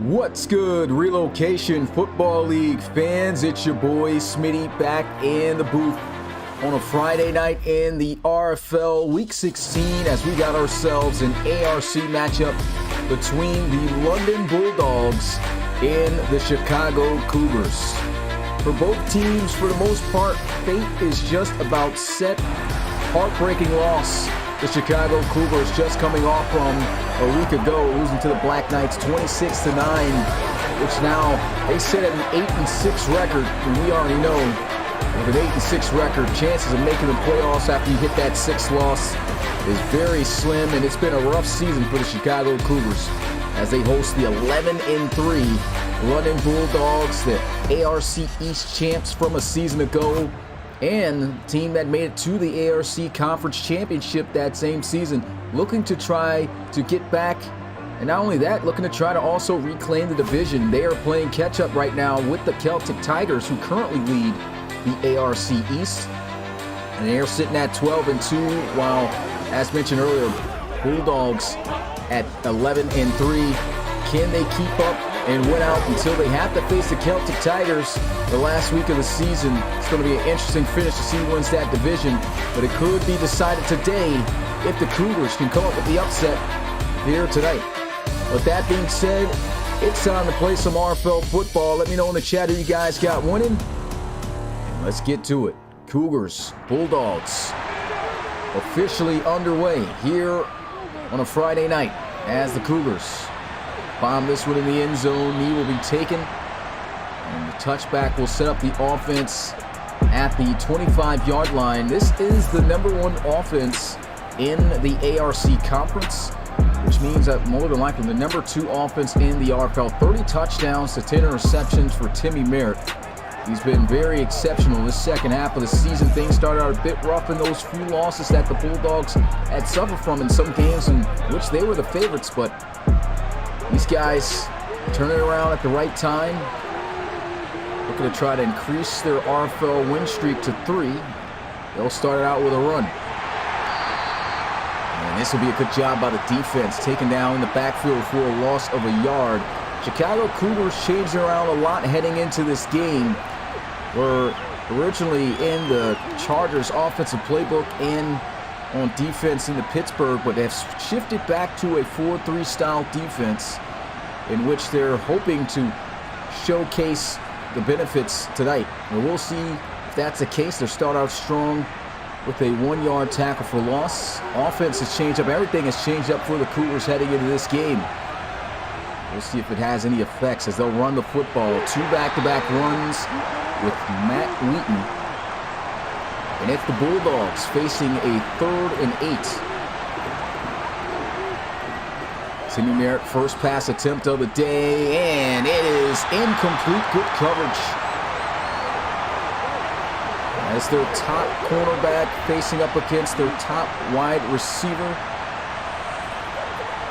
What's good, Relocation Football League fans? It's your boy Smitty back in the booth on a Friday night in the RFL Week 16 as we got ourselves an ARC matchup between the London Bulldogs and the Chicago Cougars. For both teams, for the most part, fate is just about set. Heartbreaking loss. The Chicago Cougars just coming off from a week ago, losing to the Black Knights 26-9, which now they sit at an 8-6 record, and we already know with an 8-6 record, chances of making the playoffs after you hit that sixth loss is very slim, and it's been a rough season for the Chicago Cougars as they host the 11-3 London Bulldogs, the ARC East champs from a season ago, and the team that made it to the ARC Conference Championship that same season, looking to try to get back, and not only that, looking to try to also reclaim the division. They are playing catch-up right now with the Celtic Tigers, who currently lead the ARC East, and they are sitting at 12-2, while, as mentioned earlier, Bulldogs at 11-3. Can they keep up and win out until they have to face the Celtic Tigers the last week of the season? It's going to be an interesting finish to see who wins that division, but it could be decided today if the Cougars can come up with the upset here tonight. With that being said, it's time to play some RFL football. Let me know in the chat who you guys got winning, and let's get to it. Cougars, Bulldogs, officially underway here on a Friday night as the Cougars bomb this one in the end zone. Knee will be taken, and the touchback will set up the offense at the 25-yard line. This is the #1 offense in the ARC Conference, which means that more than likely the #2 offense in the RFL. 30 touchdowns to 10 interceptions for Timmy Merritt. He's been very exceptional this second half of the season. Things started out a bit rough in those few losses that the Bulldogs had suffered from in some games in which they were the favorites, but these guys turn it around at the right time, looking to try to increase their RFL win streak to 3. They'll start it out with a run. And this will be a good job by the defense, taken down in the backfield for a loss of a yard. Chicago Cougars changed around a lot heading into this game. Were originally in the Chargers offensive playbook and on defense in the Pittsburgh, but have shifted back to a 4-3 style defense in which they're hoping to showcase the benefits tonight. And we'll see if that's the case. They start out strong with a 1-yard tackle for loss. Offense has changed up. Everything has changed up for the Cougars heading into this game. We'll see if it has any effects as they'll run the football. 2 back-to-back runs with Matt Wheaton. And it's the Bulldogs facing a 3rd and 8. Timmy Merritt, first pass attempt of the day, and it is incomplete. Good coverage. As their top cornerback facing up against their top wide receiver.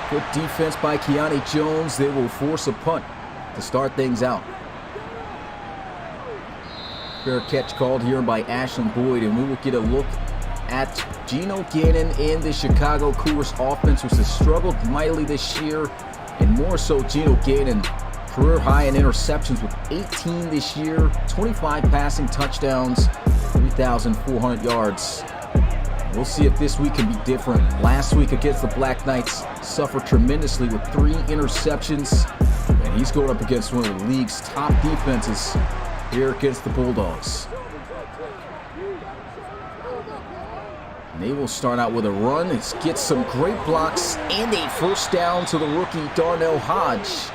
Good defense by Keani Jones. They will force a punt to start things out. Fair catch called here by Ashland Boyd, and we will get a look at Geno Gannon in the Chicago Cougars offense, which has struggled mightily this year, and more so Geno Gannon, career high in interceptions with 18 this year, 25 passing touchdowns, 3,400 yards. We'll see if this week can be different. Last week against the Black Knights, suffered tremendously with 3 interceptions, and he's going up against one of the league's top defenses here against the Bulldogs. And they will start out with a run. It gets some great blocks and a first down to the rookie Darnell Hodge.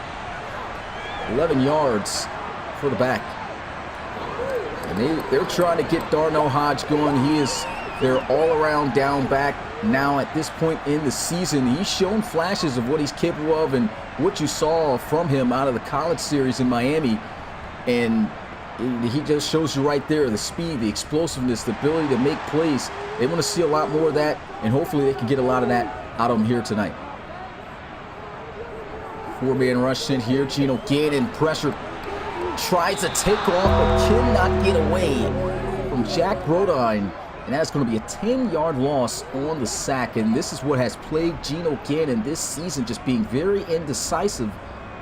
11 yards for the back. And they're trying to get Darnell Hodge going. He is their all-around down back now at this point in the season. He's shown flashes of what he's capable of and what you saw from him out of the college series in Miami. And he just shows you right there the speed, the explosiveness, the ability to make plays. They want to see a lot more of that, and hopefully they can get a lot of that out of him here tonight. 4-man rush sent here. Geno Gannon pressure. Tries to take off, but cannot get away from Jack Brodine. And that's going to be a 10-yard loss on the sack. And this is what has plagued Geno Gannon this season, just being very indecisive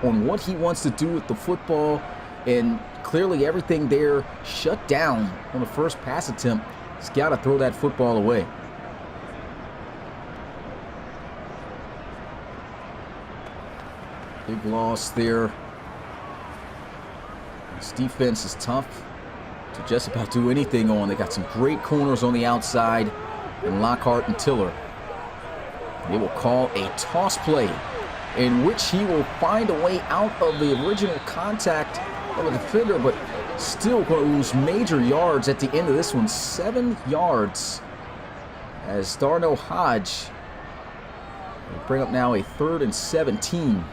on what he wants to do with the football. And clearly everything there shut down on the first pass attempt. He's got to throw that football away. Big loss there. This defense is tough to just about do anything on. They got some great corners on the outside, and Lockhart and Tiller. They will call a toss play in which he will find a way out of the original contact of a defender, but still going to lose major yards at the end of this one. 7 yards as Darnell Hodge will bring up now a 3rd and 17.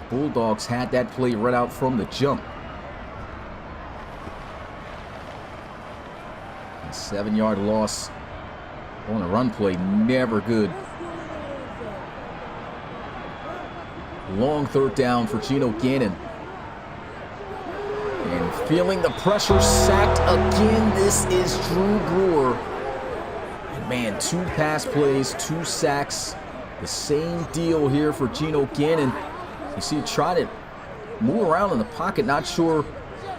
Bulldogs had that play right out from the jump. A 7-yard loss on a run play, never good. Long 3rd down for Geno Gannon. And feeling the pressure, sacked again. This is Drew Brewer. And man, 2 pass plays, 2 sacks. The same deal here for Geno Gannon. You see, try to move around in the pocket, not sure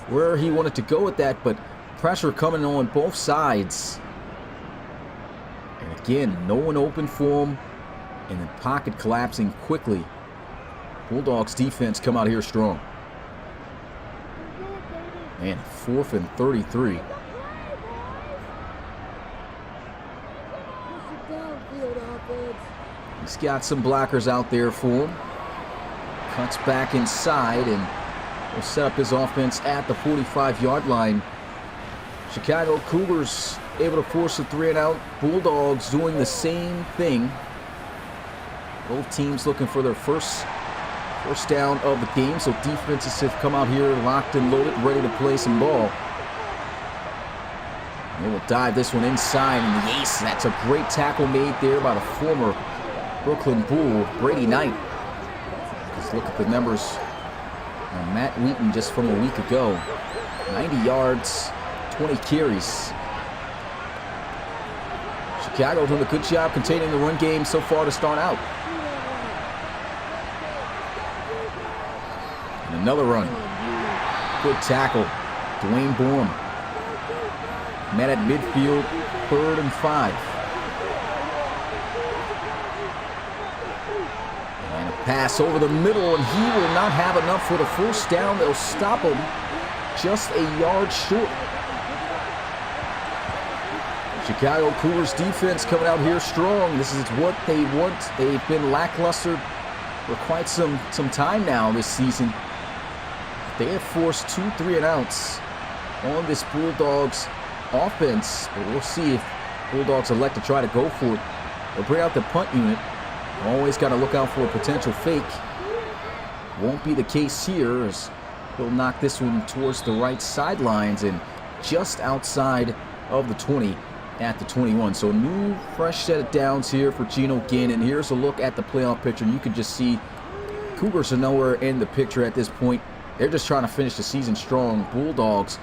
where he wanted to go with that, but pressure coming on both sides. And again, no one open for him, and the pocket collapsing quickly. Bulldogs defense come out here strong. Man, 4th and 33. He's got some blockers out there for him. Cuts back inside and will set up his offense at the 45-yard line. Chicago Cougars able to force a 3-and-out. Bulldogs doing the same thing. Both teams looking for their first down of the game, so defenses have come out here locked and loaded, ready to play some ball. And they will dive this one inside, and the ace. That's a great tackle made there by the former Brooklyn Bull, Brady Knight. Just look at the numbers on Matt Wheaton just from a week ago. 90 yards, 20 carries. Chicago doing a good job containing the run game so far to start out. And another run. Good tackle. Dwayne Bourne. Met at midfield, 3rd and 5. And a pass over the middle, and he will not have enough for the first down. They'll stop him just a yard short. Chicago Cougars defense coming out here strong. This is what they want. They've been lackluster for quite some time now this season. They have forced 2 3-and-outs on this Bulldogs offense. But we'll see if Bulldogs elect to try to go for it. They'll bring out the punt unit. Always got to look out for a potential fake. Won't be the case here as he'll knock this one towards the right sidelines and just outside of the 20 at the 21. So a new fresh set of downs here for Geno Gannon. Here's a look at the playoff picture, and you can just see Cougars are nowhere in the picture at this point. They're just trying to finish the season strong. Bulldogs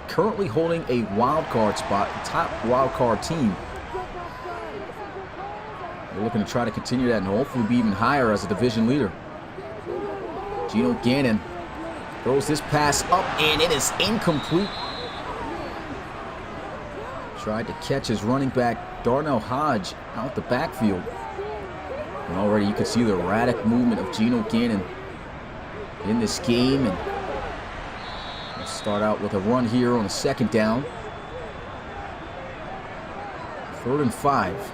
currently holding a wild card spot, top wild card team. They're looking to try to continue that and hopefully be even higher as a division leader. Geno Gannon throws this pass up, and it is incomplete. Tried to catch his running back, Darnell Hodge, out the backfield. And already you can see the erratic movement of Geno Gannon in this game. And we'll start out with a run here on a second down. 3rd and 5.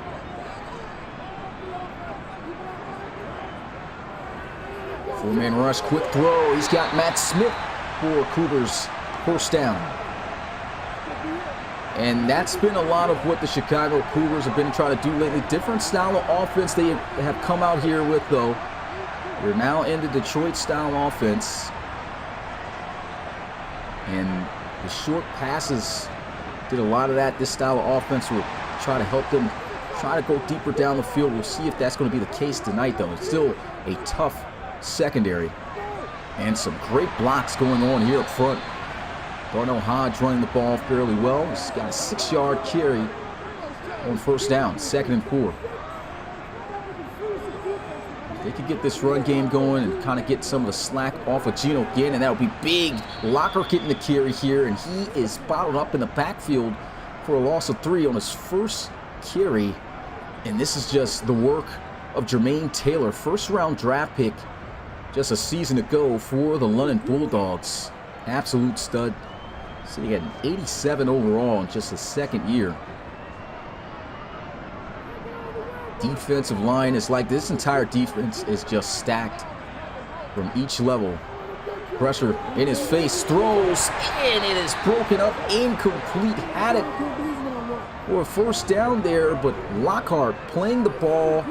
Four-man rush, quick throw. He's got Matt Smith for Cougars, first down. And that's been a lot of what the Chicago Cougars have been trying to do lately. Different style of offense they have come out here with, though. We're now in the Detroit-style offense. And the short passes did a lot of that. This style of offense will try to help them try to go deeper down the field. We'll see if that's going to be the case tonight, though. It's still a tough secondary. And some great blocks going on here up front. Darnell Hodge running the ball fairly well. He's got a 6-yard carry on first down, 2nd and 4. If they could get this run game going and kind of get some of the slack off of Geno Gannon, that would be big. Locker getting the carry here, and he is bottled up in the backfield for a loss of 3 on his first carry. And this is just the work of Jermaine Taylor, first-round draft pick just a season ago for the London Bulldogs. Absolute stud. Sitting at an 87 overall in just his second year. Defensive line is like this entire defense is just stacked from each level. Pressure in his face, throws, and it is broken up, incomplete. Had it for a first down there, but Lockhart playing the ball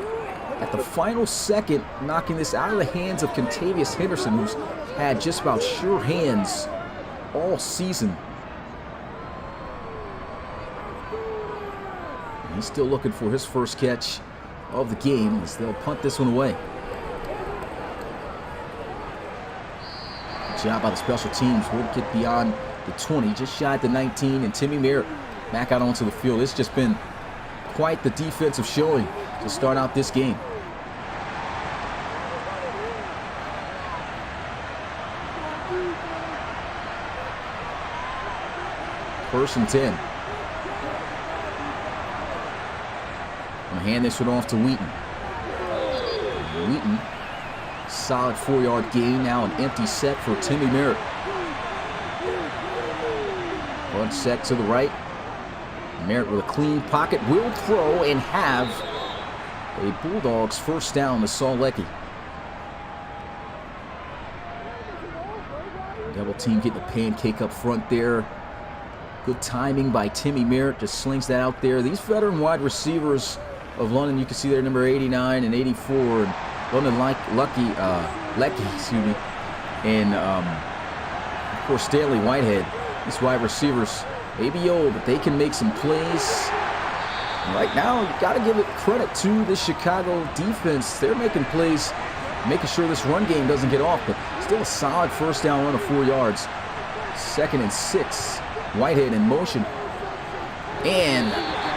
at the final second, knocking this out of the hands of Contavious Henderson, who's had just about sure hands all season. And he's still looking for his first catch of the game as they'll punt this one away. Good job by the special teams. We'll get beyond the 20, just shy at the 19, and Timmy Merritt back out onto the field. It's just been quite the defensive showing to start out this game. First and 10. I'm going to hand this one off to Wheaton. Wheaton, solid 4-yard gain. Now an empty set for Timmy Merritt. One set to the right. Merritt with a clean pocket will throw and have a Bulldogs first down to Saul Leckie. Double team getting a pancake up front there. Good timing by Timmy Merritt, just slings that out there. These veteran wide receivers of London, you can see there number 89 and 84, and London Leckie, excuse me, and of course Stanley Whitehead. These wide receivers may be old, but they can make some plays. And right now, you got to give it credit to the Chicago defense. They're making plays, making sure this run game doesn't get off, but still a solid first down run of 4 yards. 2nd and 6. Whitehead in motion. And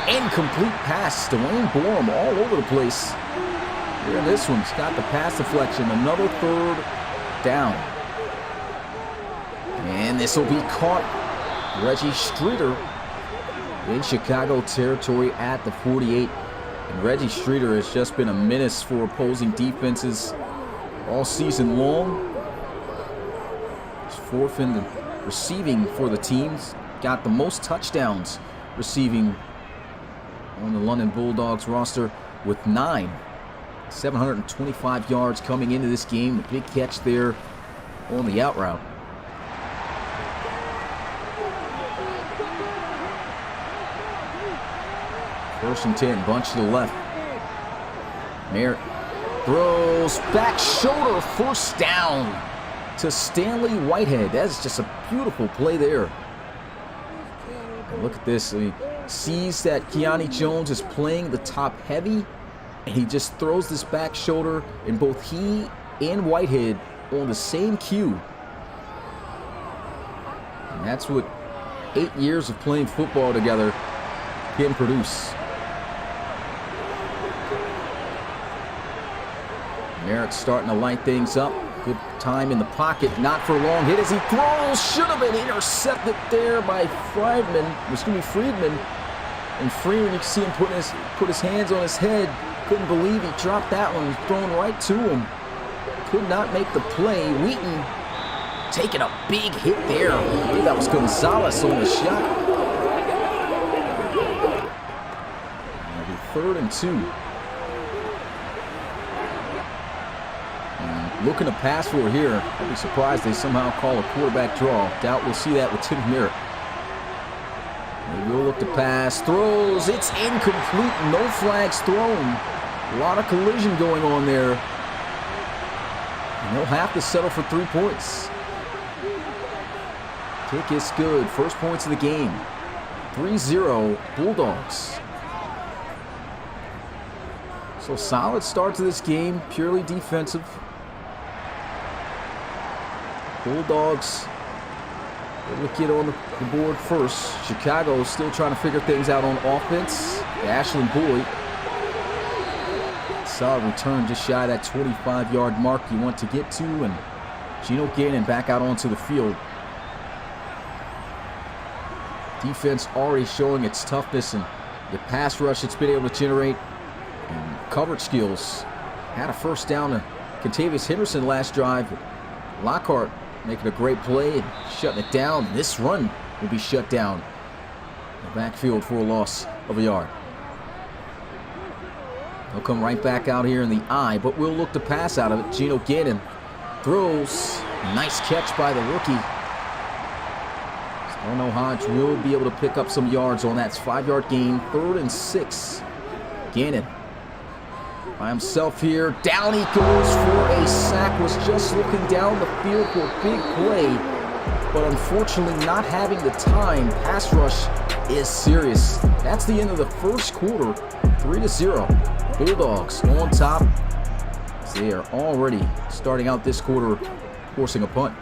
incomplete pass to Wayne Borum all over the place. Here, this one's got the pass deflection. Another 3rd down. And this will be caught. Reggie Streeter in Chicago territory at the 48. And Reggie Streeter has just been a menace for opposing defenses all season long. He's 4th in the receiving for the teams. Got the most touchdowns receiving on the London Bulldogs roster with 9. 725 yards coming into this game. The big catch there on the out route. First and 10, bunch to the left. Merritt Throws back shoulder, first down to Stanley Whitehead. That's just a beautiful play there. And look at this. He sees that Keanu Jones is playing the top heavy, and he just throws this back shoulder, and both he and Whitehead on the same cue. And that's what 8 years of playing football together can produce. Merritt starting to light things up. Good time in the pocket, not for a long hit as he throws. Should have been intercepted there by Friedman. And Freeman, you can see him put his hands on his head. Couldn't believe he dropped that one. Thrown right to him. Could not make the play. Wheaton taking a big hit there. I believe that was Gonzalez on the shot. It'll be 3rd and 2. Looking to pass for here. I'd be surprised they somehow call a quarterback draw. Doubt we'll see that with Tim Merritt. They will look to pass. Throws. It's incomplete. No flags thrown. A lot of collision going on there. And they'll have to settle for 3 points. Kick is good. First points of the game. 3-0 Bulldogs. So solid start to this game. Purely defensive. Bulldogs will get on the board first. Chicago still trying to figure things out on offense. Ashland Boyd. Solid return just shy of that 25-yard mark you want to get to. And Gino Gannon back out onto the field. Defense already showing its toughness and the pass rush it's been able to generate. And coverage skills. Had a first down to Contavious Henderson last drive. Lockhart making a great play and shutting it down. This run will be shut down. The backfield for a loss of a yard. They'll come right back out here in the eye, but we'll look to pass out of it. Gino Gannon throws. Nice catch by the rookie. Storno Hodge will be able to pick up some yards on that. It's 5-yard gain, 3rd and 6. Gannon by himself here. Down he goes for a sack. Was just looking down the field for a big play, but unfortunately not having the time. Pass rush is serious. That's the end of the first quarter. 3-0. Bulldogs on top. They are already starting out this quarter forcing a punt.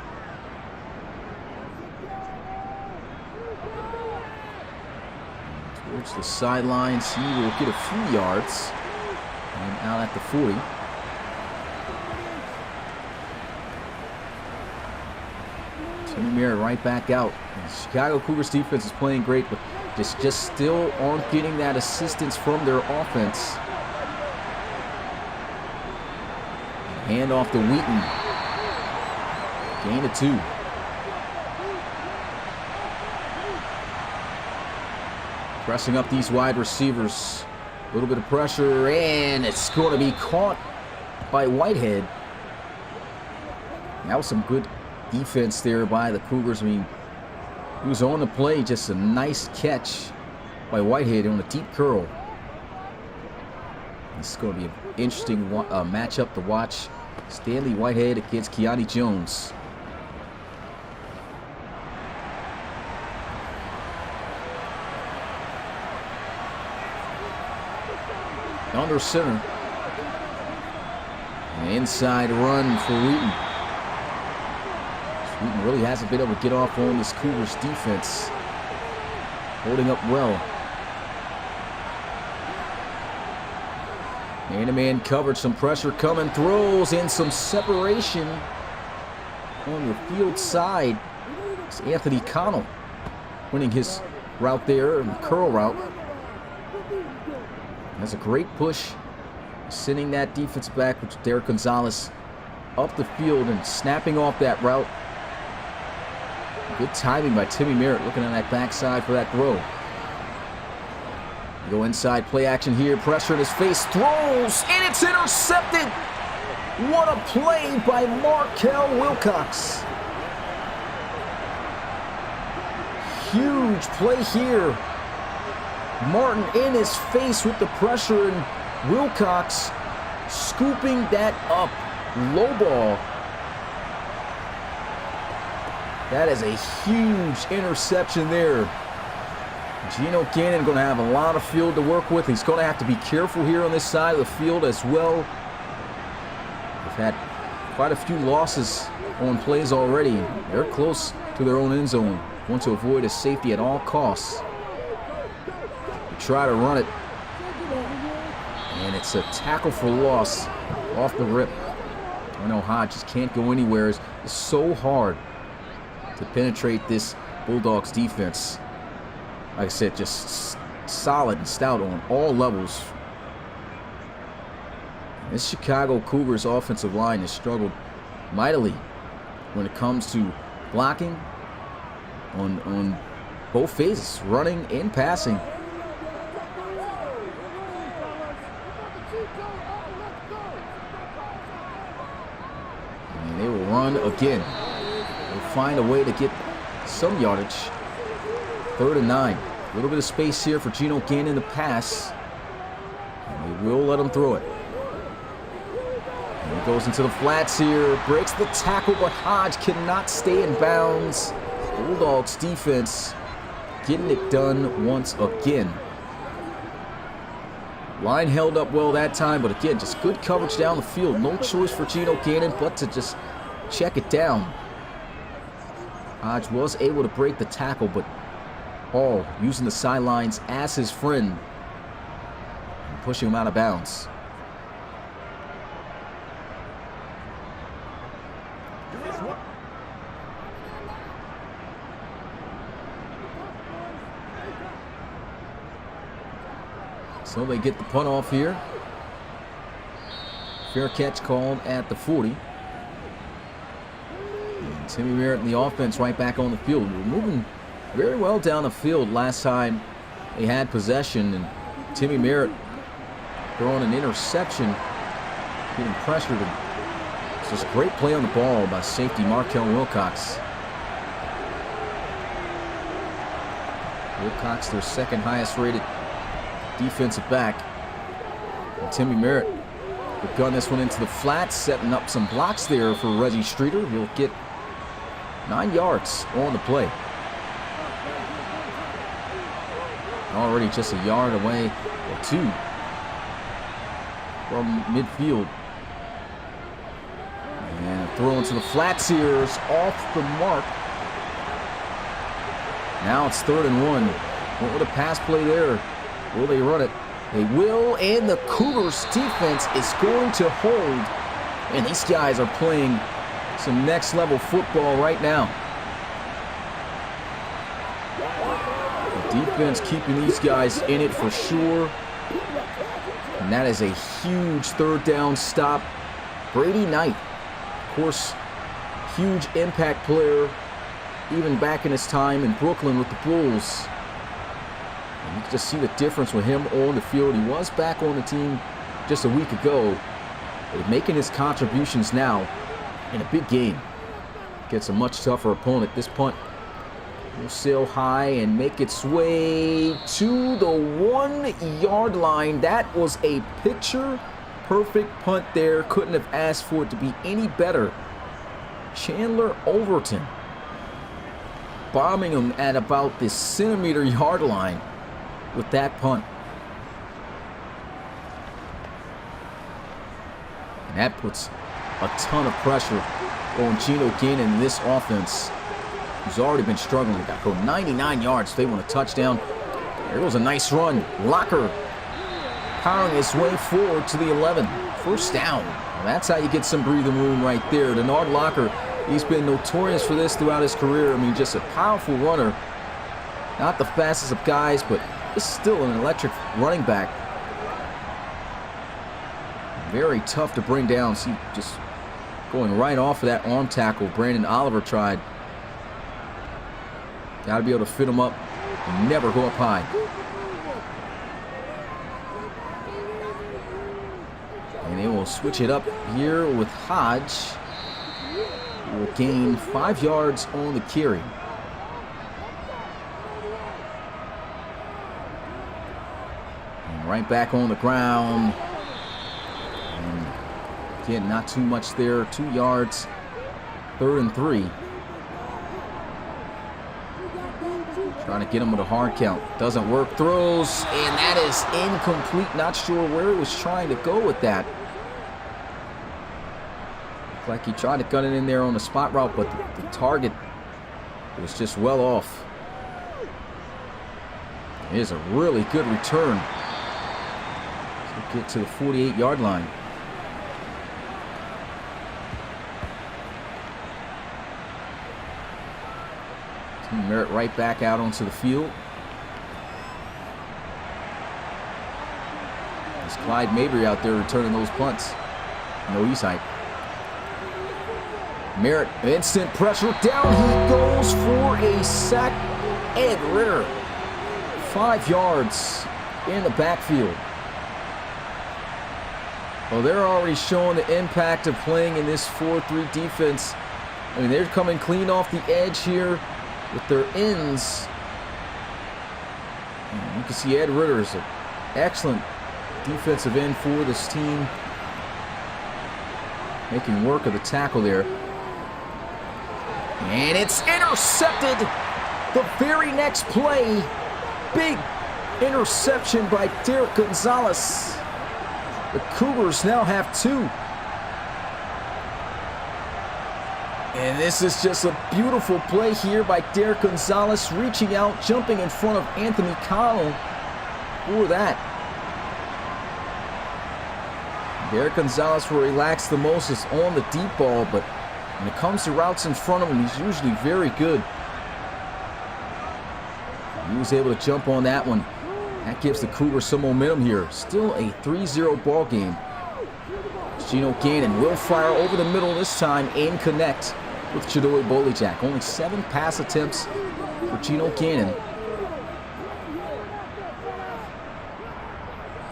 Towards the sidelines, he will get a few yards. And out at the 40. Tim Merritt right back out. The Chicago Cougars defense is playing great, but just still aren't getting that assistance from their offense. Hand off to Wheaton. Gain of 2. Pressing up these wide receivers. A little bit of pressure, and it's going to be caught by Whitehead. That was some good defense there by the Cougars. I mean, he was on the play. Just a nice catch by Whitehead on a deep curl. This is going to be an interesting matchup to watch. Stanley Whitehead against Keanu Jones. Under center. An inside run for Wheaton. Wheaton really hasn't been able to get off on this Cougars defense. Holding up well. Man-to-man coverage, some pressure coming. Throws in some separation on the field side. It's Anthony Connell winning his route there, the curl route. That's a great push, sending that defense back with Derek Gonzalez up the field and snapping off that route. Good timing by Timmy Merritt, looking on that backside for that throw. Go inside, play action here, pressure in his face, throws, and it's intercepted. What a play by Markel Wilcox. Huge play here. Martin in his face with the pressure, and Wilcox scooping that up. Low ball. That is a huge interception there. Geno Cannon going to have a lot of field to work with. He's going to have to be careful here on this side of the field as well. They've had quite a few losses on plays already. They're close to their own end zone. Want to avoid a safety at all costs. Try to run it. And it's a tackle for loss off the rip. I know Hodge just can't go anywhere. It's so hard to penetrate this Bulldogs defense. Like I said, just solid and stout on all levels. This Chicago Cougars offensive line has struggled mightily when it comes to blocking on both phases, running and passing. And they will run again. They'll find a way to get some yardage. 3rd and 9. A little bit of space here for Geno Cannon to pass. And they will let him throw it. And he goes into the flats here. Breaks the tackle, but Hodge cannot stay in bounds. Bulldogs defense getting it done once again. Line held up well that time, but again, just good coverage down the field. No choice for Geno Cannon but to just check it down. Hodge was able to break the tackle, but Hall using the sidelines as his friend and pushing him out of bounds. So they get the punt off here. Fair catch called at the 40. And Timmy Merritt and the offense right back on the field. We're moving very well down the field last time they had possession. And Timmy Merritt throwing an interception, getting pressured. It's just a great play on the ball by safety Markel Wilcox. Wilcox, their second highest rated defensive back. And Timmy Merritt will gun this one into the flats, setting up some blocks there for Reggie Streeter. He'll get 9 yards on the play. Already just a yard away, or 2 from midfield. And a throw into the flats here is off the mark. Now it's 3rd and 1. What would a pass play there? Will they run it? They will, and the Cougars defense is going to hold. And these guys are playing some next level football right now. The defense keeping these guys in it for sure. And that is a huge 3rd down stop. Brady Knight, of course, huge impact player, even back in his time in Brooklyn with the Bulls. And you can just see the difference with him on the field. He was back on the team just a week ago, but making his contributions now in a big game. Gets a much tougher opponent. This punt will sail high and make its way to the 1 yard line. That was a picture-perfect punt there. Couldn't have asked for it to be any better. Chandler Overton bombing him at about the centimeter yard line with that punt. And that puts a ton of pressure on Geno Cannon in this offense, who's already been struggling. Got to go 99 yards if they want a touchdown. There goes a nice run. Locker powering his way forward to the 11. 1st down. Well, that's how you get some breathing room right there. Denard Locker, he's been notorious for this throughout his career. I mean, just a powerful runner. Not the fastest of guys, but this is still an electric running back. Very tough to bring down. See, just going right off of that arm tackle Brandon Oliver tried. Got to be able to fit him up and never go up high. And they will switch it up here with Hodge. He will gain 5 yards on the carry. And right back on the ground. And Again, not too much there. 2 yards. 3rd and 3. Trying to get him with a hard count. Doesn't work. Throws, and that is incomplete. Not sure where he was trying to go with that. Looked like he tried to gun it in there on the spot route, but the target was just well off. It is a really good return. So get to the 48-yard line. Merritt right back out onto the field. It's Clyde Mabry out there returning those punts. No Eastheight. Merritt, instant pressure. Down he goes for a sack. Ed Ritter. 5 yards in the backfield. Well, they're already showing the impact of playing in this 4-3 defense. I mean, they're coming clean off the edge here with their ends. And you can see Ed Ritter is an excellent defensive end for this team, making work of the tackle there. And it's intercepted. The very next play, big interception by Derek Gonzalez. The Cougars now have 2. And this is just a beautiful play here by Derek Gonzalez, reaching out, jumping in front of Anthony Connell for that. Derek Gonzalez, where he lacks the most, is on the deep ball, but when it comes to routes in front of him, he's usually very good. He was able to jump on that one. That gives the Cougars some momentum here. Still a 3-0 ball game. Gino Gannon will fire over the middle this time and connect with Chidori Bolijak. Only 7 pass attempts for Gino Gannon.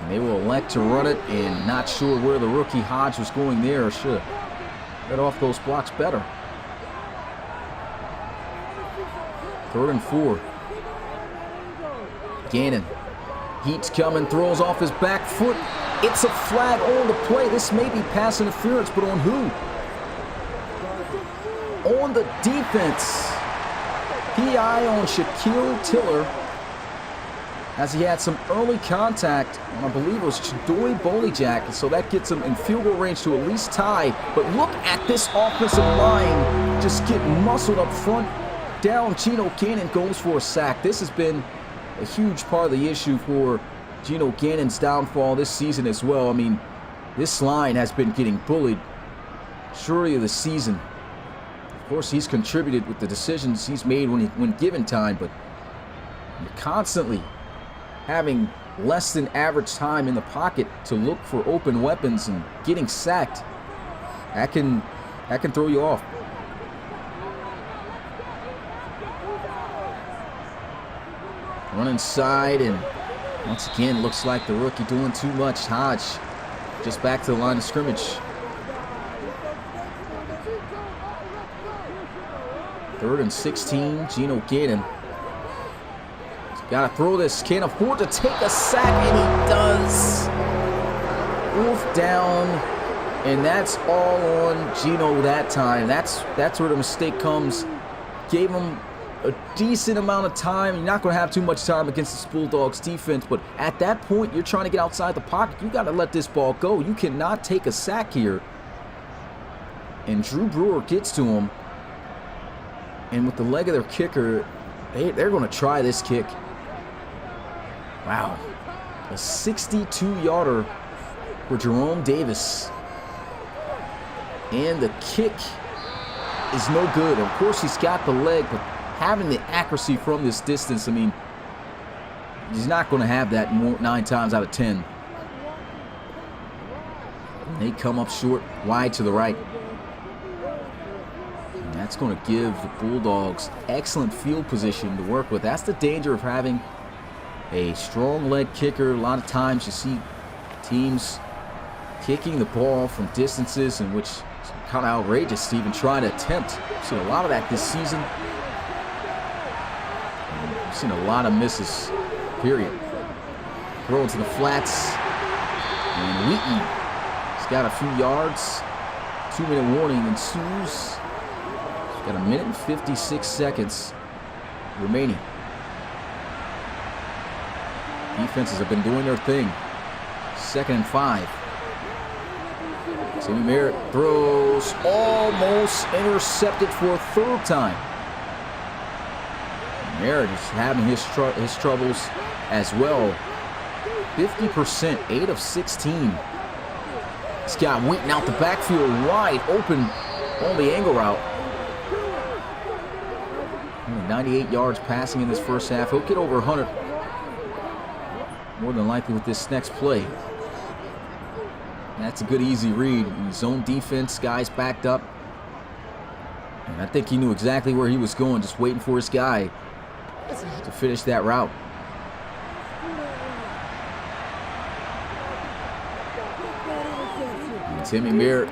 And they will elect to run it, and not sure where the rookie Hodge was going there. Should have got off those blocks better. 3rd and 4. Gannon. Heat's coming, throws off his back foot. It's a flag on the play. This may be pass interference, but on who? On the defense. PI on Shaquille Tiller, as he had some early contact on, I believe it was Chidori Bolijak, so that gets him in field goal range to at least tie. But look at this offensive line just getting muscled up front. Down, Gino Gannon goes for a sack. This has been a huge part of the issue for Gino Gannon's downfall this season as well. I mean, this line has been getting bullied surely of the season. Of course, he's contributed with the decisions he's made when given time, but constantly having less than average time in the pocket to look for open weapons and getting sacked, that can throw you off. Run inside, and once again, looks like the rookie doing too much. Hodge just back to the line of scrimmage. 3rd and 16, Gino Gannon. Got to throw this, can't afford to take a sack, and he does. 4th down, and that's all on Gino that time. That's where the mistake comes. Gave him a decent amount of time. You're not going to have too much time against this Bulldogs defense, but at that point, you're trying to get outside the pocket. You got to let this ball go. You cannot take a sack here. And Drew Brewer gets to him, and with the leg of their kicker, they're going to try this kick. Wow. A 62-yarder for Jerome Davis. And the kick is no good. Of course, he's got the leg, but having the accuracy from this distance, I mean, he's not going to have that 9 times out of 10. They come up short, wide to the right. And that's going to give the Bulldogs excellent field position to work with. That's the danger of having a strong leg kicker. A lot of times you see teams kicking the ball from distances in which it's kind of outrageous to even try to attempt. We've seen a lot of that this season. We've seen a lot of misses, period. Throw into the flats. And Wheaton has got a few yards. 2-minute warning ensues. Got a minute and 56 seconds remaining. Defenses have been doing their thing. 2nd and 5. Timmy Merritt throws, almost intercepted for a 3rd time. Merritt is having his troubles as well. 50%, 8 of 16. This guy waiting out the backfield wide open on the angle route. Only 98 yards passing in this first half. He'll get over 100 more than likely with this next play. That's a good easy read. Zone defense, guys backed up. And I think he knew exactly where he was going, just waiting for his guy to finish that route. And Timmy Merritt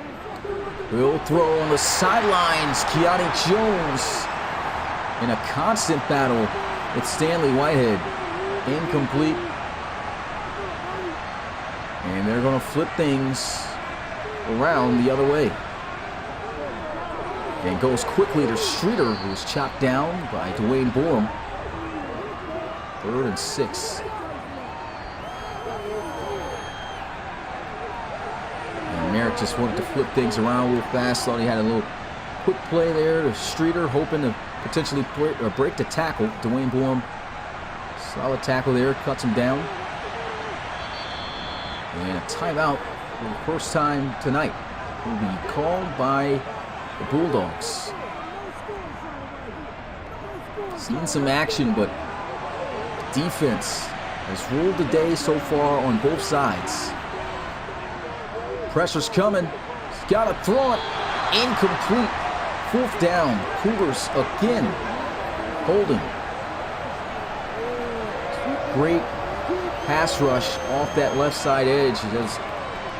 will throw on the sidelines. Keanu Jones in a constant battle with Stanley Whitehead. Incomplete. And they're going to flip things around the other way. And goes quickly to Streeter, who was chopped down by Dwayne Borum. 3rd and 6. And Merritt just wanted to flip things around real fast. Thought he had a little quick play there to Streeter, hoping to potentially break the tackle. Dwayne Borum, solid tackle there, cuts him down. And a timeout for the first time tonight will be called by the Bulldogs. Seen some action, but defense has ruled the day so far on both sides. Pressure's coming. He's got to throw it. Incomplete. 4th down. Cougars again holding. Great pass rush off that left side edge. There's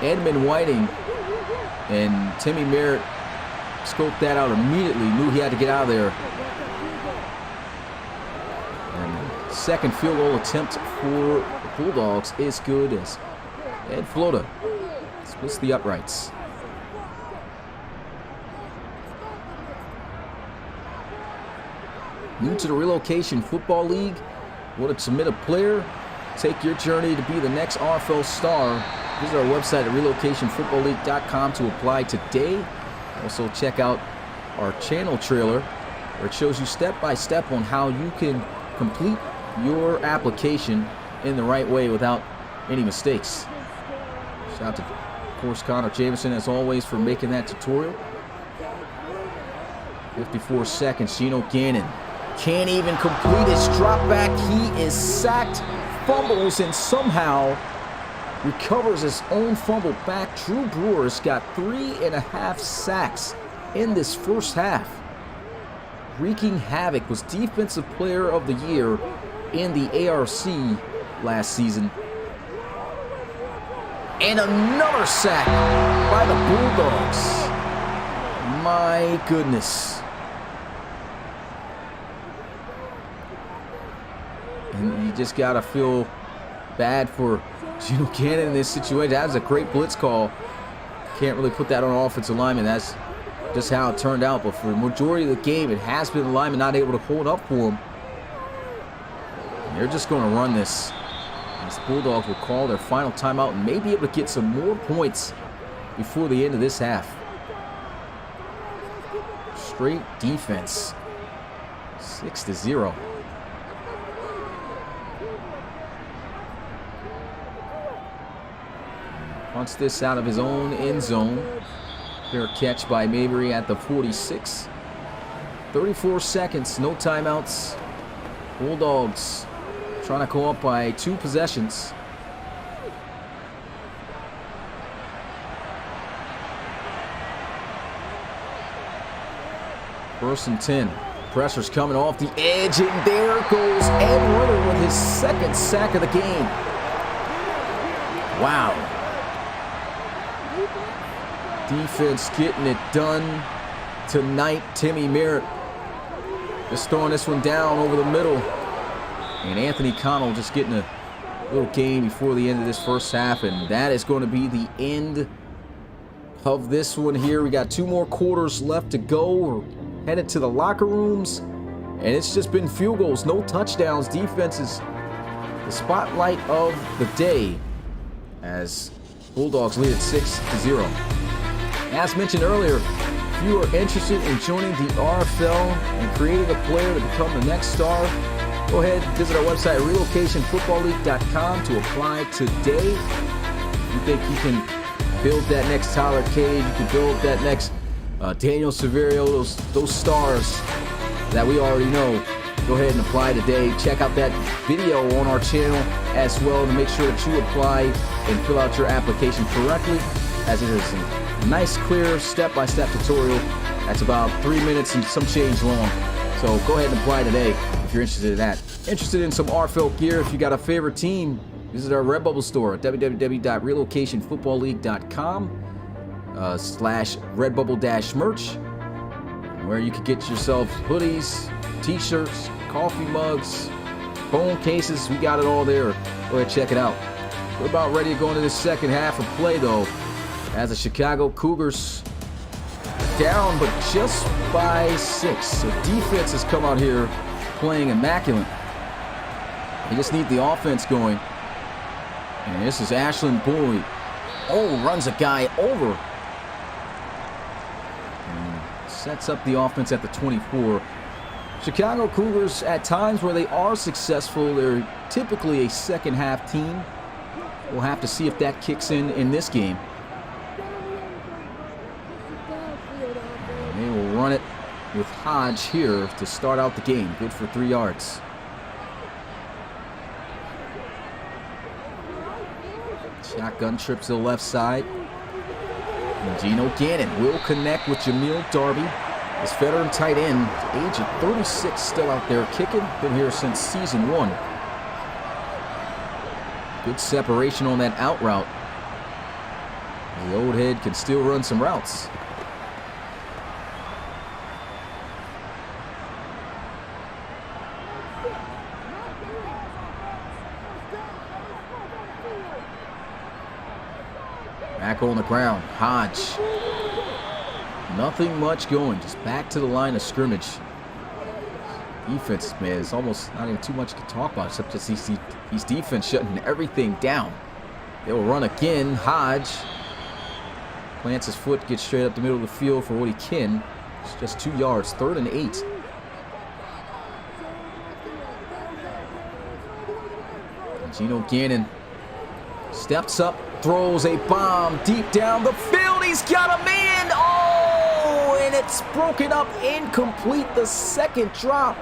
Edmund Whiting and Timmy Merritt scoped that out immediately, knew he had to get out of there. And the 2nd field goal attempt for the Bulldogs is good as Ed Flota splits the uprights. New to the Relocation Football League? Want to submit a player? Take your journey to be the next RFL star. Visit our website at relocationfootballleague.com to apply today. Also check out our channel trailer where it shows you step by step on how you can complete your application in the right way without any mistakes. Shout out to, of course, Connor Jameson as always for making that tutorial. 54 seconds, Geno Gannon can't even complete his drop back. He is sacked, fumbles, and somehow recovers his own fumble back. Drew Brewer's got 3.5 sacks in this first half. Wreaking havoc, was Defensive Player of the Year in the ARC last season. And another sack by the Bulldogs. My goodness. And you just got to feel bad for Geno Gannon in this situation. That was a great blitz call. Can't really put that on offensive lineman. That's just how it turned out. But for the majority of the game, it has been the lineman not able to hold up for him. And they're just going to run this. These Bulldogs will call their final timeout and may be able to get some more points before the end of this half. Straight defense. 6-0. Punts this out of his own end zone. Fair catch by Mabry at the 46. 34 seconds, no timeouts. Bulldogs trying to go up by 2 possessions. First and 10. Pressure's coming off the edge, and there goes Ed Rutter with his 2nd sack of the game. Wow. Defense getting it done tonight. Timmy Merritt just throwing this one down over the middle. And Anthony Connell just getting a little gain before the end of this first half. And that is going to be the end of this one here. We got 2 more quarters left to go. We're headed to the locker rooms, and it's just been field goals, no touchdowns. Defense is the spotlight of the day as Bulldogs lead at 6-0. As mentioned earlier, if you are interested in joining the RFL and creating a player to become the next star, go ahead and visit our website, relocationfootballleague.com, to apply today. If you think you can build that next Tyler Cade, you can build that next Daniel Severio, those stars that we already know, go ahead and apply today. Check out that video on our channel as well to make sure that you apply and fill out your application correctly, as it is a nice, clear, step-by-step tutorial that's about 3 minutes and some change long. So go ahead and apply today if you're interested in that. Interested in some RFL gear, if you got a favorite team, visit our Redbubble store at www.relocationfootballleague.com /Redbubble-merch, where you can get yourself hoodies, t-shirts, coffee mugs, phone cases. We got it all there. Go ahead, check it out. We're about ready to go into the second half of play, though, as the Chicago Cougars down, but just by 6. So defense has come out here playing immaculate. They just need the offense going. And this is Ashland Boyd. Oh, runs a guy over. And sets up the offense at the 24. Chicago Cougars, at times where they are successful, they're typically a second half team. We'll have to see if that kicks in this game. And they will run it with Hodge here to start out the game. Good for 3 yards. Shotgun trip to the left side. And Gino Gannon will connect with Jamil Darby. This veteran tight end, age of 36, still out there kicking. Been here since season 1. Good separation on that out route. The old head can still run some routes. Back on the ground, Hodge. Nothing much going, just back to the line of scrimmage. Defense, man, it's almost not even too much to talk about, except just these defense shutting everything down. They'll run again. Hodge plants his foot, gets straight up the middle of the field for what he can. It's just 2 yards, 3rd and 8. And Gino Gannon steps up, throws a bomb deep down the field. He's got a man. Oh, and it's broken up, incomplete. The second drop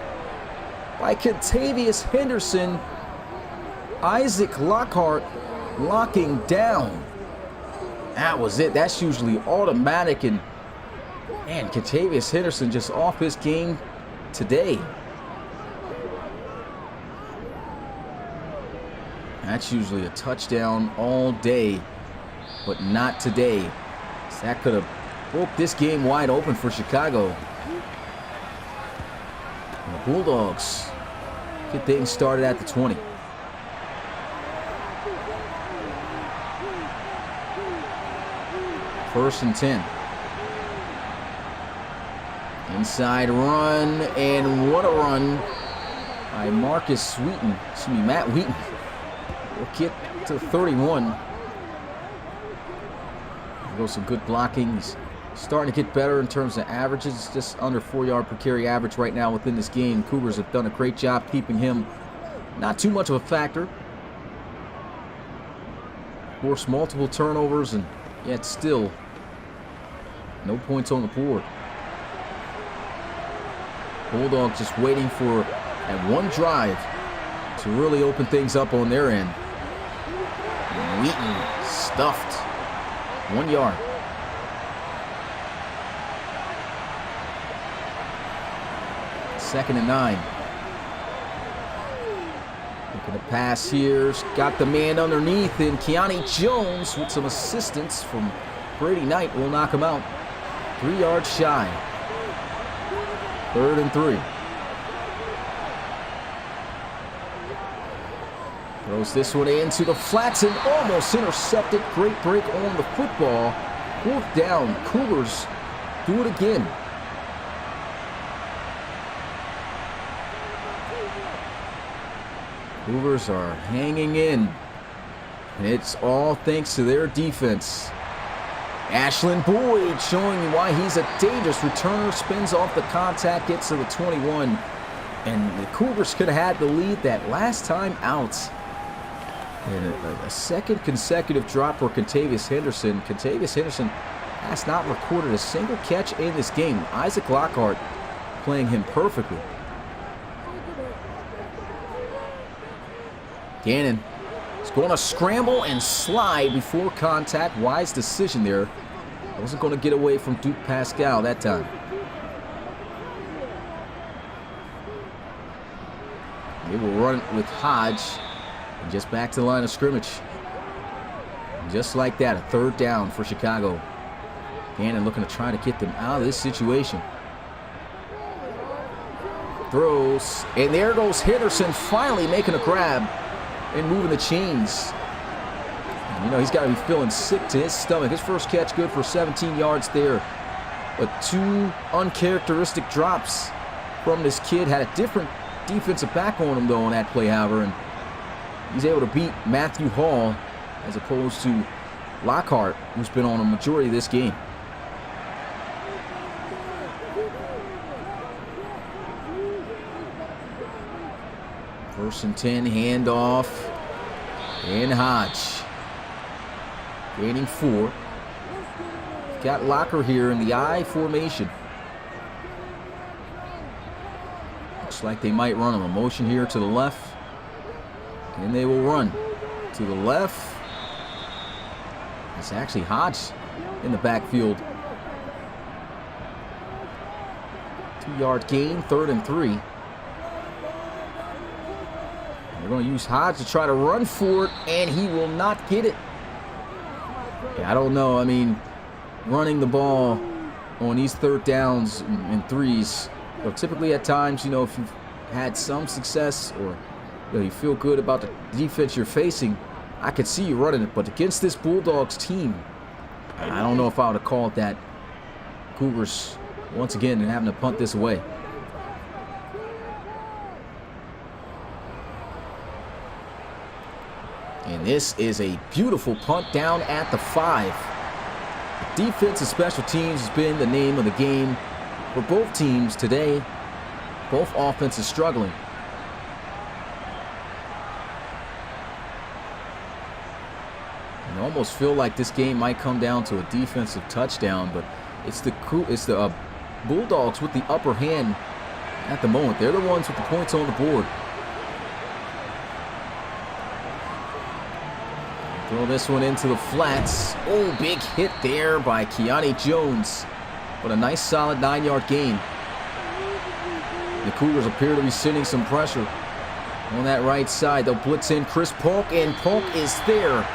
by Contavious Henderson. Isaac Lockhart locking down. That was it. That's usually automatic. And man, Contavious Henderson just off his game today. That's usually a touchdown all day, but not today. So that could have broke this game wide open for Chicago. And the Bulldogs get things started at the 20. First and 10. Inside run, and what a run by Matt Wheaton. We'll get to 31. There goes some good blocking. He's starting to get better in terms of averages. It's just under 4 yard per carry average right now within this game. Cougars have done a great job keeping him not too much of a factor. Forced multiple turnovers, and yet still no points on the board. Bulldogs just waiting for that one drive to really open things up on their end. Wheaton stuffed. 1 yard. Second and 9. Looking to pass here. Got the man underneath, and Keani Jones with some assistance from Brady Knight will knock him out. 3 yards shy. 3rd and 3. Throws this one into the flats and almost intercepted. Great break on the football 4th down. Cougars do it again. Cougars are hanging in. And it's all thanks to their defense. Ashland Boyd showing you why he's a dangerous returner. Spins off the contact, gets to the 21. And the Cougars could have had the lead that last time out. And a second consecutive drop for Contavious Henderson. Contavious Henderson has not recorded a single catch in this game. Isaac Lockhart playing him perfectly. Gannon is going to scramble and slide before contact. Wise decision there. Wasn't going to get away from Duke Pascal that time. They will run with Hodge. And just back to the line of scrimmage. And just like that, a 3rd down for Chicago. Gannon looking to try to get them out of this situation. Throws. And there goes Henderson finally making a grab and moving the chains. And, you know, he's got to be feeling sick to his stomach. His first catch good for 17 yards there. But 2 uncharacteristic drops from this kid. Had a different defensive back on him, though, on that play, however. And he's able to beat Matthew Hall as opposed to Lockhart, who's been on a majority of this game. First and 10, handoff. And Hodge. Gaining 4. Got Locker here in the I formation. Looks like they might run him. A motion here to the left. And they will run to the left. It's actually Hodge in the backfield. 2-yard gain, 3rd and 3. They're going to use Hodge to try to run for it, and he will not get it. Yeah, I don't know. I mean, running the ball on these 3rd downs and 3s, you know, typically at times, you know, if you've had some success or you feel good about the defense you're facing, I could see you running it. But against this Bulldogs team, I don't know if I would have called that. Cougars, once again, having to punt this away. And this is a beautiful punt down at the 5. Defense and special teams has been the name of the game for both teams today. Both offenses struggling. I almost feel like this game might come down to a defensive touchdown, but it's the Bulldogs with the upper hand at the moment. They're the ones with the points on the board. Throw this one into the flats. Oh, big hit there by Keani Jones. But a nice solid 9-yard gain. The Cougars appear to be sending some pressure on that right side. They'll blitz in Chris Polk, and Polk is there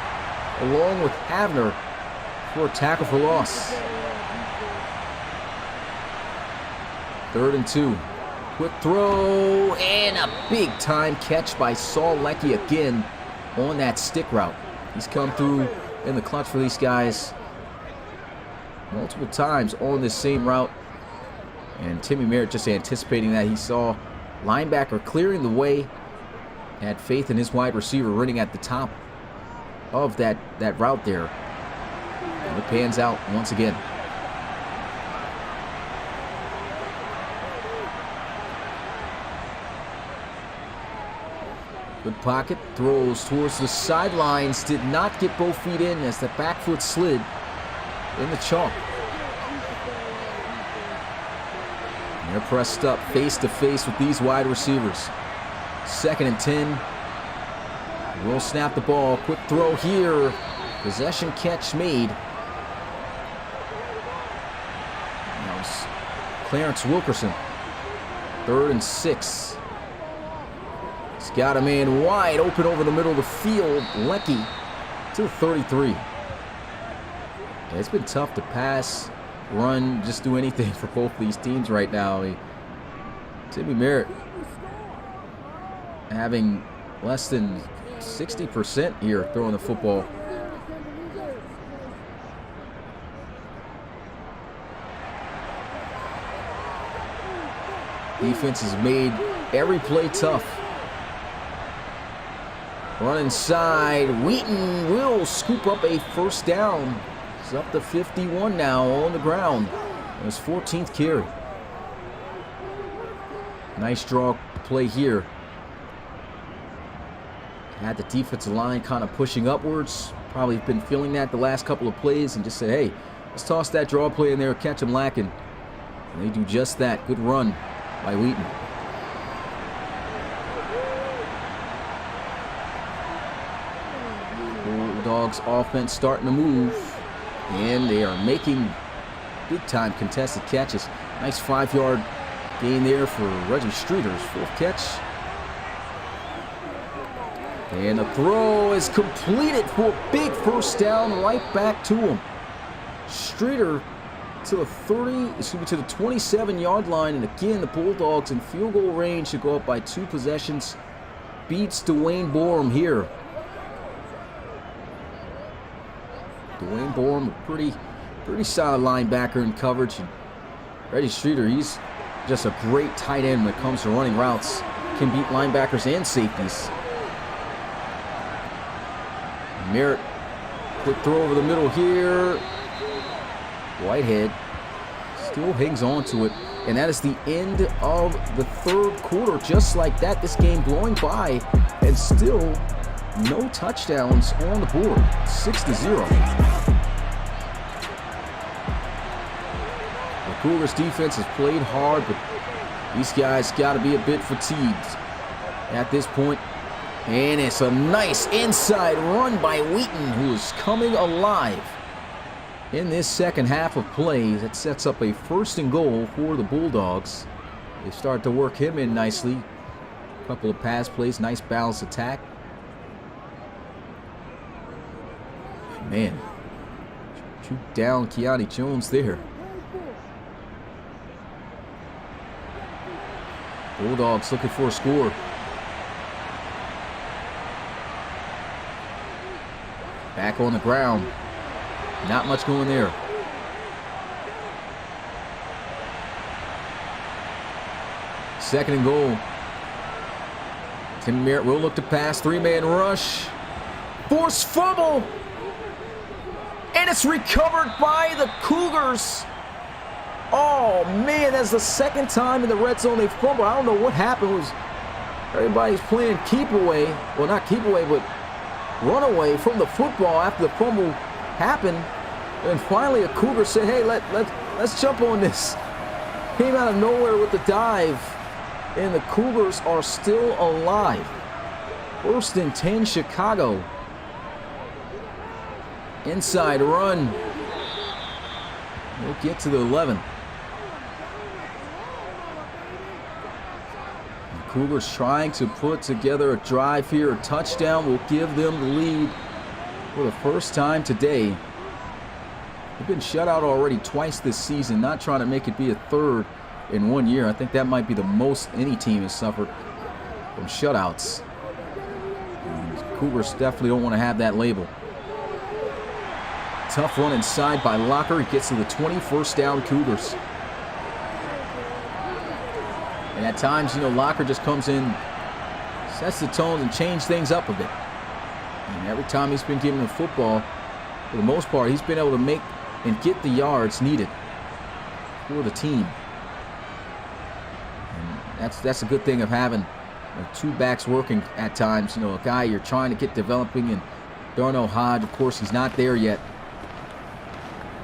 along with Havner for a tackle for loss. 3rd and 2. Quick throw and a big time catch by Saul Leckie again on that stick route. He's come through in the clutch for these guys multiple times on this same route. And Timmy Merritt just anticipating that. He saw linebacker clearing the way, had faith in his wide receiver running at the top of that route there. And it pans out once again. Good pocket, throws towards the sidelines, did not get both feet in as the back foot slid in the chalk. And they're pressed up face to face with these wide receivers. 2nd and 10. Will snap the ball. Quick throw here. Possession catch made. That was Clarence Wilkerson. 3rd and 6. He's got a man wide open over the middle of the field. Leckie to the 33. Yeah, it's been tough to pass, run, just do anything for both of these teams right now. Timmy Merritt having less than 60% here throwing the football. Defense has made every play tough. Run inside. Wheaton will scoop up a first down. He's up to 51 now on the ground. His 14th carry. Nice draw play here. Had the defensive line kind of pushing upwards. Probably been feeling that the last couple of plays and just said, hey, let's toss that draw play in there, catch him lacking. And they do just that. Good run by Wheaton. Bulldogs offense starting to move. And they are making big-time contested catches. Nice 5-yard gain there for Reggie Streeter's 4th catch. And the throw is completed for a big first down right back to him. Streeter to the 27-yard line. And again, the Bulldogs in field goal range to go up by 2 possessions. Beats Dwayne Borum here. Dwayne Borum, a pretty solid linebacker in coverage. And Reggie Streeter, he's just a great tight end when it comes to running routes. Can beat linebackers and safeties. Merritt, quick throw over the middle here. Whitehead still hangs on to it. And that is the end of the 3rd quarter. Just like that, this game blowing by. And still no touchdowns on the board. 6-0. The Cougars defense has played hard, but these guys got to be a bit fatigued at this point. And it's a nice inside run by Wheaton, who is coming alive in this second half of play. That sets up a 1st and goal for the Bulldogs. They start to work him in nicely. A couple of pass plays, nice balanced attack. Man, shoot down Keani Jones there. Bulldogs looking for a score. Back on the ground. Not much going there. Second and goal. Tim Merritt will look to pass. 3-man rush. Forced fumble. And it's recovered by the Cougars. Oh, man, that's the 2nd time in the red zone they fumbled. I don't know what happened. Was everybody's playing keep away. Well, not keep away, but run away from the football after the fumble happened. And finally, a Cougar said, hey, let's jump on this. Came out of nowhere with the dive. And the Cougars are still alive. 1st and 10, Chicago. Inside run. We'll get to the 11. The Cougars trying to put together a drive here. A touchdown will give them the lead for the first time today. They've been shut out already twice this season. Not trying to make it be a 3rd in 1 year. I think that might be the most any team has suffered from shutouts. And the Cougars definitely don't want to have that label. Tough run inside by Locker. He gets to the 20, first down Cougars. And at times, Locker just comes in, sets the tone and changes things up a bit. And every time he's been given the football, for the most part, he's been able to make and get the yards needed for the team. And that's a good thing of having 2 backs working at times. A guy you're trying to get developing, and Darnell Hodge, of course, he's not there yet.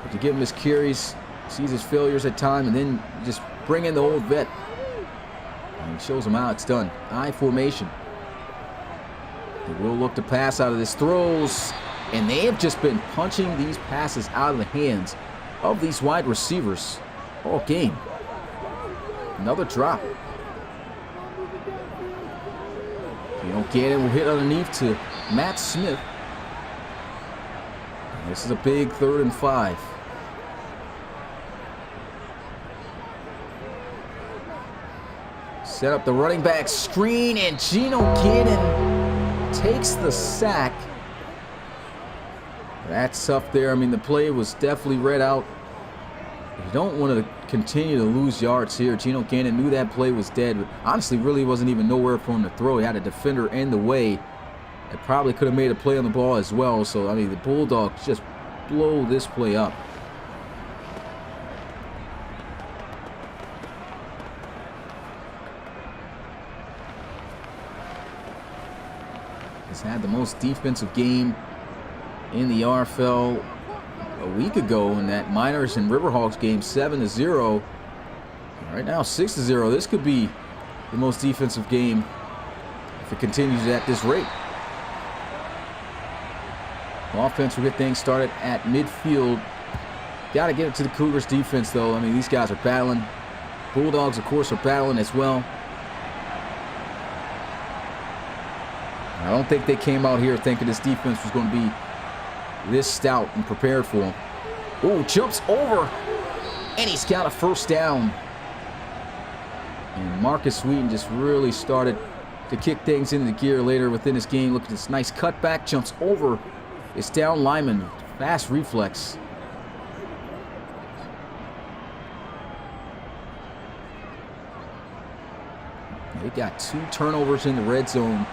But you give him his carries, sees his failures at times, and then you just bring in the old vet. And he shows him how it's done. I formation. They will look to pass out of this. Throws. And they have just been punching these passes out of the hands of these wide receivers all game. Another drop. If you don't get it, we'll hit underneath to Matt Smith. And this is a big 3rd and 5. Set up the running back screen, and Geno Cannon takes the sack. That's tough there. I mean, the play was definitely read out. You don't want to continue to lose yards here. Geno Gannon knew that play was dead, but honestly really wasn't even nowhere for him to throw. He had a defender in the way. It probably could have made a play on the ball as well. So, I mean, the Bulldogs just blow this play up. He's had the most defensive game in the RFL a week ago in that Miners and Riverhawks game, 7-0. Right now, 6-0. This could be the most defensive game if it continues at this rate. Offense will get things started at midfield. Got to get it to the Cougars defense, though. I mean, these guys are battling. Bulldogs, of course, are battling as well. I don't think they came out here thinking this defense was going to be this stout and prepared for him. Oh, jumps over, and he's got a first down. And Marcus Wheaton just really started to kick things into gear later within this game. Look at this nice cutback, jumps over. It's down lineman, fast reflex. They got 2 turnovers in the red zone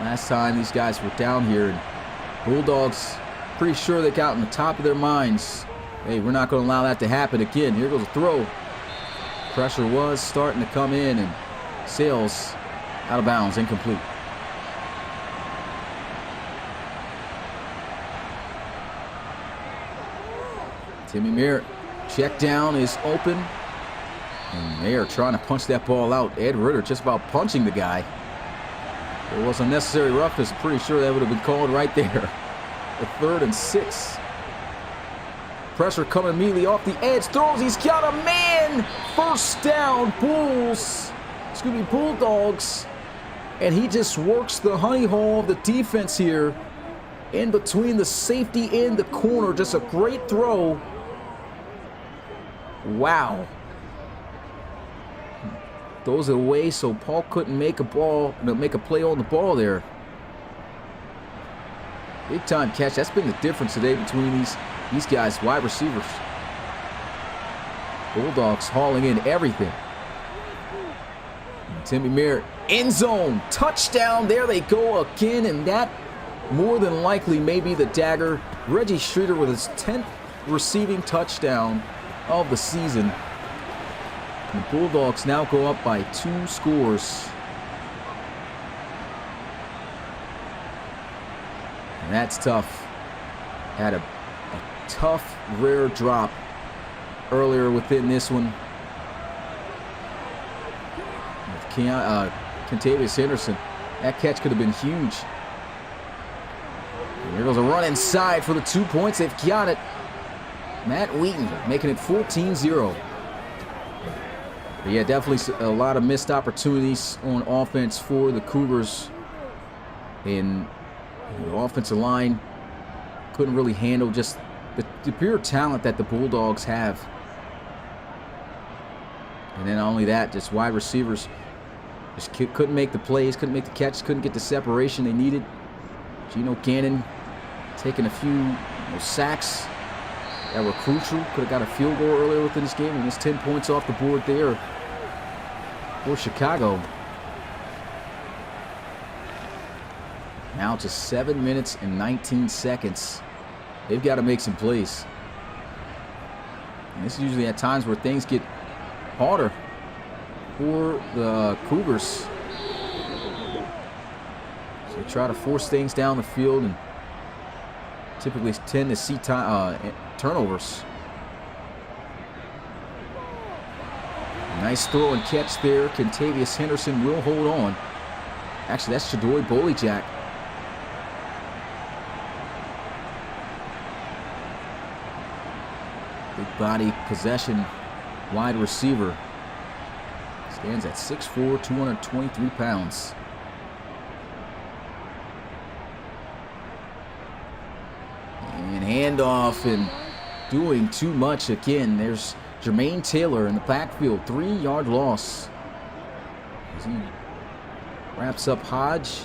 last time these guys were down here. And Bulldogs, pretty sure they got on the top of their minds. Hey, we're not going to allow that to happen again. Here goes a throw. Pressure was starting to come in, and Sales out of bounds, incomplete. Timmy Merritt, check down is open. And they are trying to punch that ball out. Ed Ritter just about punching the guy. There was unnecessary roughness. Pretty sure that would have been called right there. The 3rd and 6. Pressure coming immediately off the edge. Throws. He's got a man. First down. Bulldogs. And he just works the honey hole of the defense here. In between the safety and the corner. Just a great throw. Wow. Throws it away so Paul couldn't make a play on the ball there. Big time catch. That's been the difference today between these guys, wide receivers. Bulldogs hauling in everything. And Timmy Merritt, end zone, touchdown. There they go again, and that more than likely may be the dagger. Reggie Streeter with his 10th receiving touchdown of the season. The Bulldogs now go up by 2 scores. And that's tough. Had a tough, rare drop earlier within this one. With Kentavious Henderson. That catch could have been huge. And here goes a run inside for the 2 points. They've got it. Matt Wheaton making it 14-0. But yeah, definitely a lot of missed opportunities on offense for the Cougars. And the offensive line couldn't really handle just the pure talent that the Bulldogs have. And then not only that, just wide receivers just couldn't make the plays, couldn't make the catches, couldn't get the separation they needed. Geno Gannon taking a few sacks that were crucial. Could have got a field goal earlier within this game, and it's 10 points off the board there for Chicago. Now just 7 minutes and 19 seconds. They've got to make some plays. And this is usually at times where things get harder for the Cougars. So they try to force things down the field and typically tend to see turnovers. Nice throw and catch there. Kentavious Henderson will hold on. Actually, that's Shadoy Bolyjack. Big body possession wide receiver. Stands at 6'4", 223 pounds. And handoff and doing too much again. There's Jermaine Taylor in the backfield, 3-yard loss. As he wraps up Hodge.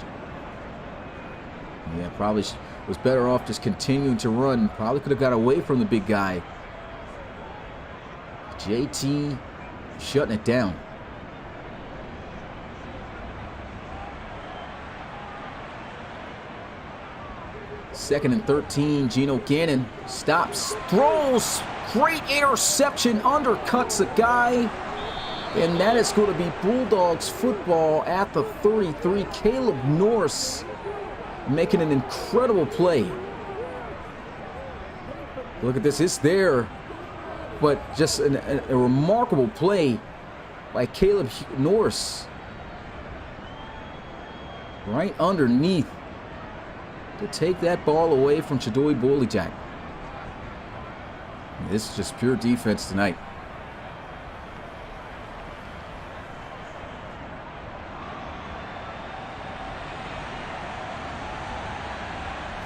Yeah, probably was better off just continuing to run. Probably could have got away from the big guy. JT shutting it down. Second and 13, Geno Gannon stops, throws, great interception, undercuts a guy. And that is going to be Bulldogs football at the 33. Caleb Norris making an incredible play. Look at this, it's there, but just a remarkable play by Caleb Norris. Right underneath to take that ball away from Chidoi Bolijak. This is just pure defense tonight.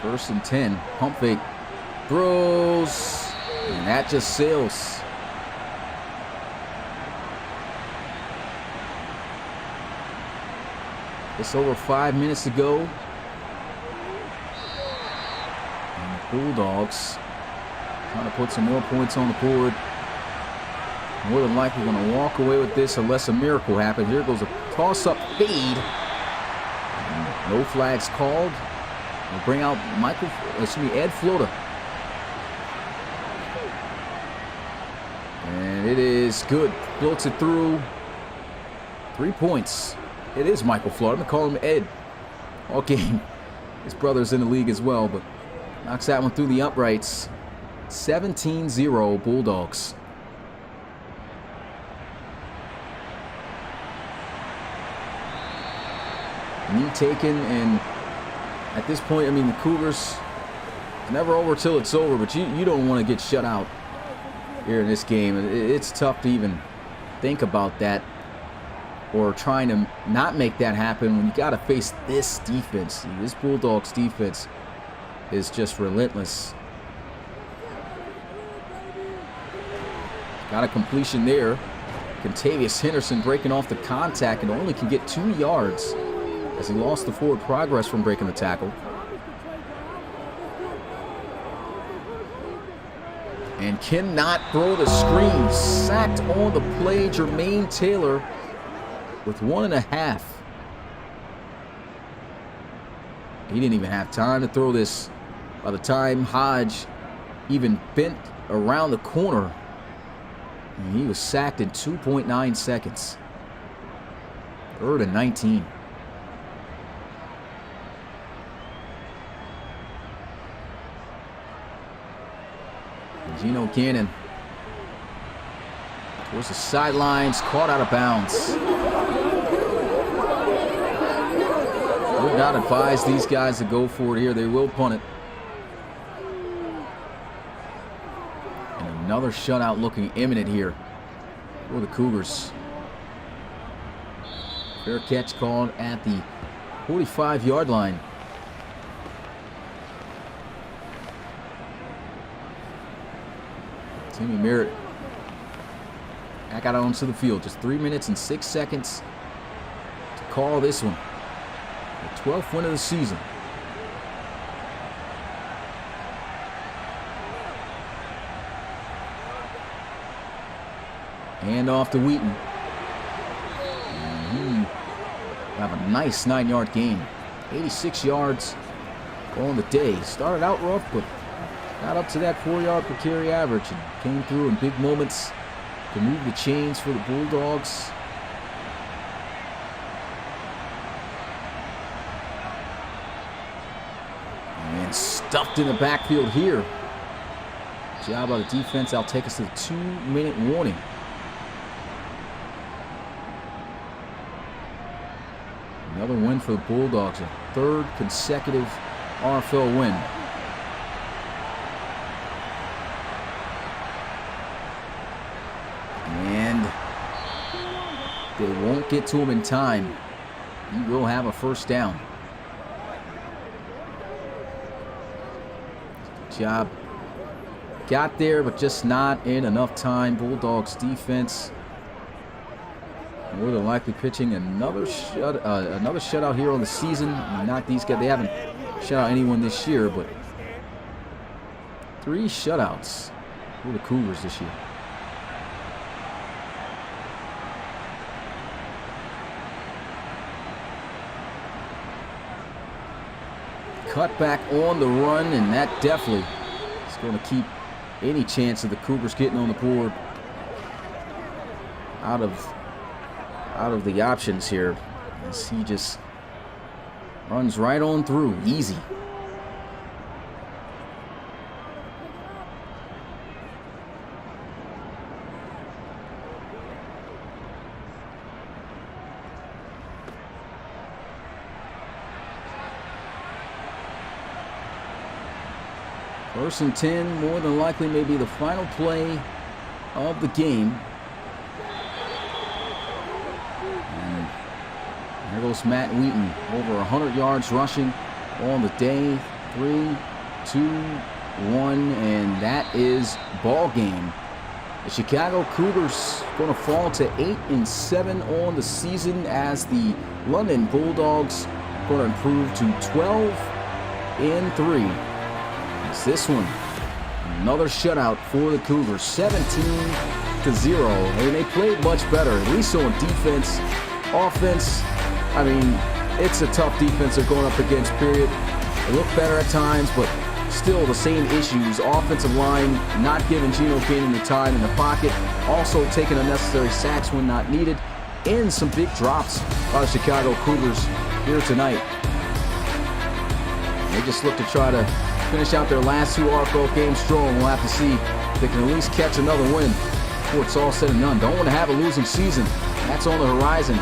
First and 10, pump fake, throws, and that just sails. Just over 5 minutes to go. And the Bulldogs trying to put some more points on the board. More than likely going to walk away with this unless a miracle happens. Here goes a toss-up fade. And no flags called. We'll bring out Ed Flota. And it is good. Floats it through. 3 points. It is Michael Flota. I'm going to call him Ed all game. His brother's in the league as well, but knocks that one through the uprights. 17-0 Bulldogs. Knee taken, and at this point, I mean, the Cougars, it's never over till it's over, but you don't want to get shut out here in this game. It's tough to even think about that or trying to not make that happen when you got to face this defense. This Bulldogs defense is just relentless. Got a completion there. Contavious Henderson breaking off the contact and only can get 2 yards as he lost the forward progress from breaking the tackle. And cannot throw the screen. Sacked on the play, Jermaine Taylor with 1.5. He didn't even have time to throw this by the time Hodge even bent around the corner. And he was sacked in 2.9 seconds. 3rd and 19. Geno Gannon towards the sidelines, caught out of bounds. Would not advise these guys to go for it here. They will punt it. And another shutout looking imminent here for the Cougars. Fair catch called at the 45-yard line. Timmy Merritt back out onto the field. Just 3 minutes and 6 seconds to call this one. The 12th win of the season. Hand off to Wheaton. And he have a nice 9-yard gain. 86 yards on the day. Started out rough, but got up to that 4-yard per carry average and came through in big moments to move the chains for the Bulldogs. And stuffed in the backfield here. Job by the defense. I'll take us to the 2-minute warning. Another win for the Bulldogs. A 3rd consecutive RFL win. They won't get to him in time. He will have a first down. Good job. Got there, but just not in enough time. Bulldogs defense more than likely pitching another shutout here on the season. Not these guys. They haven't shut out anyone this year, but 3 shutouts for the Cougars this year. cut back on the run, and that definitely is going to keep any chance of the Cougars getting on the board out of the options here, as he just runs right on through. Easy. First and 10, more than likely may be the final play of the game. And there goes Matt Wheaton, over 100 yards rushing on the day. 3, 2, 1, and that is ball game. The Chicago Cougars going to fall to 8-7 on the season, as the London Bulldogs going to improve to 12-3. This one, another shutout for the Cougars, 17-0. And they played much better, at least on defense. Offense, I mean, it's a tough defense they're going up against, period. They look better at times, but still the same issues. Offensive line not giving Geno Cannon the time in the pocket, also taking unnecessary sacks when not needed, and some big drops by the Chicago Cougars here tonight. They just look to try to finish out their last 2 RFL games strong. We'll have to see if they can at least catch another win before it's all said and done. Don't want to have a losing season. That's on the horizon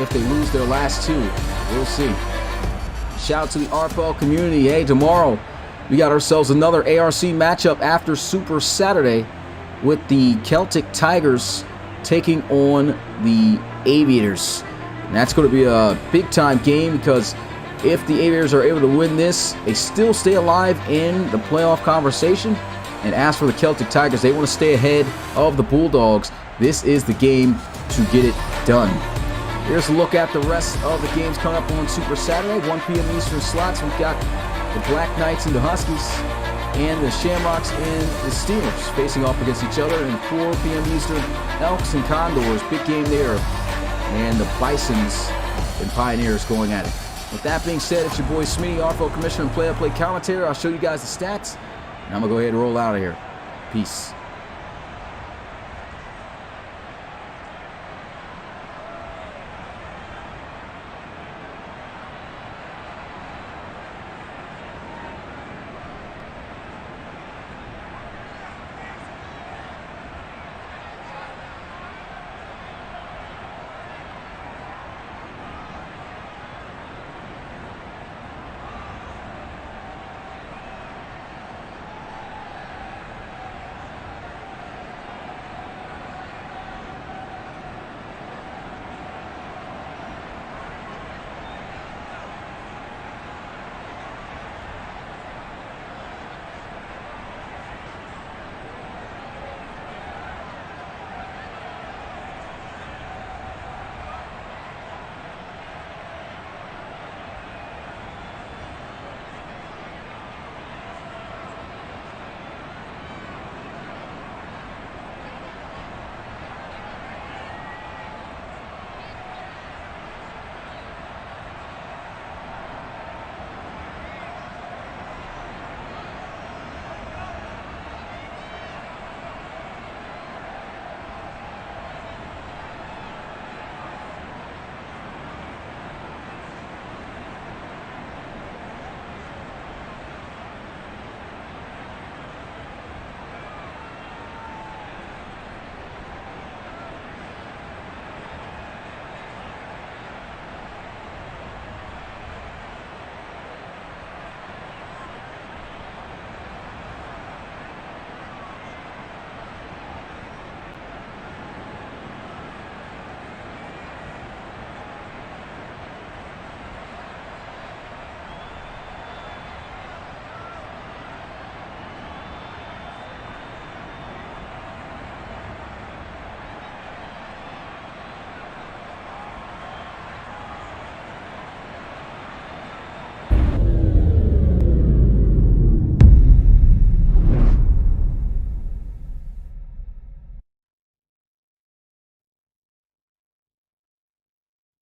if they lose their last 2. We'll see. Shout out to the RFL community. Hey, tomorrow we got ourselves another ARC matchup after Super Saturday, with the Celtic Tigers taking on the Aviators. And that's going to be a big-time game, because if the Aviators are able to win this, they still stay alive in the playoff conversation. And as for the Celtic Tigers, they want to stay ahead of the Bulldogs. This is the game to get it done. Here's a look at the rest of the games coming up on Super Saturday. 1 p.m. Eastern slots. We've got the Black Knights and the Huskies, and the Shamrocks and the Steelers facing off against each other. And 4 p.m. Eastern, Elks and Condors. Big game there. And the Bisons and Pioneers going at it. With that being said, it's your boy Smitty, RFL Commissioner and play-by-play commentary. I'll show you guys the stats, and I'm going to go ahead and roll out of here. Peace.